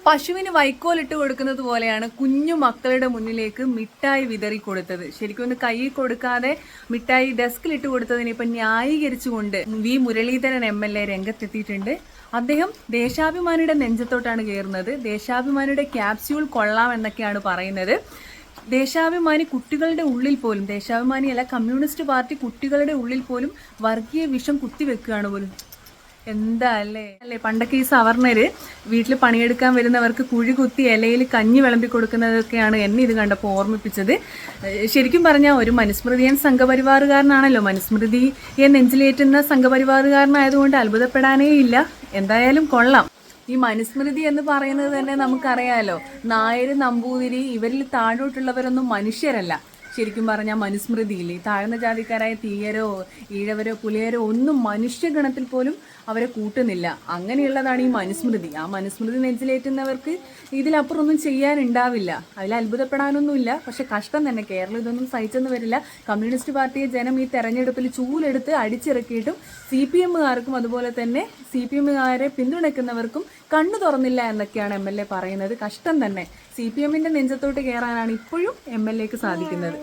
പശുവിന് വൈക്കോലിട്ട് കൊടുക്കുന്നത് പോലെയാണ് കുഞ്ഞു മക്കളുടെ മുന്നിലേക്ക് മിഠായി വിതറി കൊടുത്തത്. ശരിക്കും ഒന്ന് കൈ കൊടുക്കാതെ മിഠായി ഡെസ്കിലിട്ട് കൊടുത്തതിനെ ഇപ്പം ന്യായീകരിച്ചുകൊണ്ട് വി മുരളീധരൻ MLA രംഗത്തെത്തിയിട്ടുണ്ട്. അദ്ദേഹം ദേശാഭിമാനിയുടെ നെഞ്ചത്തോട്ടാണ് കയറുന്നത്. ദേശാഭിമാനിയുടെ ക്യാപ്സ്യൂൾ കൊള്ളാം എന്നൊക്കെയാണ് പറയുന്നത്. ദേശാഭിമാനി കുട്ടികളുടെ ഉള്ളിൽ പോലും, ദേശാഭിമാനിയല്ല കമ്മ്യൂണിസ്റ്റ് പാർട്ടി കുട്ടികളുടെ ഉള്ളിൽ പോലും വർഗീയ വിഷം കുത്തിവെക്കുകയാണ് പോലും. എന്താ അല്ലേ പണ്ടൊക്കെ ഈ സവർണര് വീട്ടിൽ പണിയെടുക്കാൻ വരുന്നവർക്ക് കുഴി കുത്തി ഇലയിൽ കഞ്ഞി വിളമ്പി കൊടുക്കുന്നതൊക്കെയാണ് എന്നെ ഇത് കണ്ടപ്പോൾ ഓർമ്മിപ്പിച്ചത്. ശരിക്കും പറഞ്ഞാൽ ഒരു മനുസ്മൃതിയൻ സംഘപരിവാറുകാരനാണല്ലോ. മനുസ്മൃതിയെ നെഞ്ചിലേറ്റുന്ന സംഘപരിവാറുകാരനായതുകൊണ്ട് അത്ഭുതപ്പെടാനേ ഇല്ല. എന്തായാലും കൊള്ളാം. ഈ മനുസ്മൃതി എന്ന് പറയുന്നത് തന്നെ നമുക്കറിയാലോ, നായർ, നമ്പൂതിരി ഇവരിൽ താഴോട്ടുള്ളവരൊന്നും മനുഷ്യരല്ല. ശരിക്കും പറഞ്ഞാൽ മനുസ്മൃതിയില്ലേ, താഴ്ന്ന ജാതിക്കാരായ തീയരോ ഈഴവരോ പുലിയരോ ഒന്നും മനുഷ്യഗണത്തിൽ പോലും അവരെ കൂട്ടുന്നില്ല. അങ്ങനെയുള്ളതാണ് ഈ മനുസ്മൃതി. ആ മനുസ്മൃതി നെഞ്ചിലേറ്റുന്നവർക്ക് ഇതിലപ്പുറം ഒന്നും ചെയ്യാനുണ്ടാവില്ല. അതിൽ അത്ഭുതപ്പെടാനൊന്നുമില്ല. പക്ഷെ കഷ്ടം തന്നെ, കേരളം ഇതൊന്നും സഹിച്ചെന്ന് വരില്ല. കമ്മ്യൂണിസ്റ്റ് പാർട്ടിയെ ജനം ഈ തെരഞ്ഞെടുപ്പിൽ ചൂലെടുത്ത് അടിച്ചിറക്കിയിട്ടും CPM-കാർക്കും അതുപോലെ തന്നെ CPM-കാരെ പിന്തുണയ്ക്കുന്നവർക്കും കണ്ണു തുറന്നില്ല എന്നൊക്കെയാണ് MLA പറയുന്നത്. കഷ്ടം തന്നെ. CPM-ന്റെ നെഞ്ചത്തോട്ട് കയറാനാണ് ഇപ്പോഴും MLA-ക്ക് സാധിക്കുന്നത്.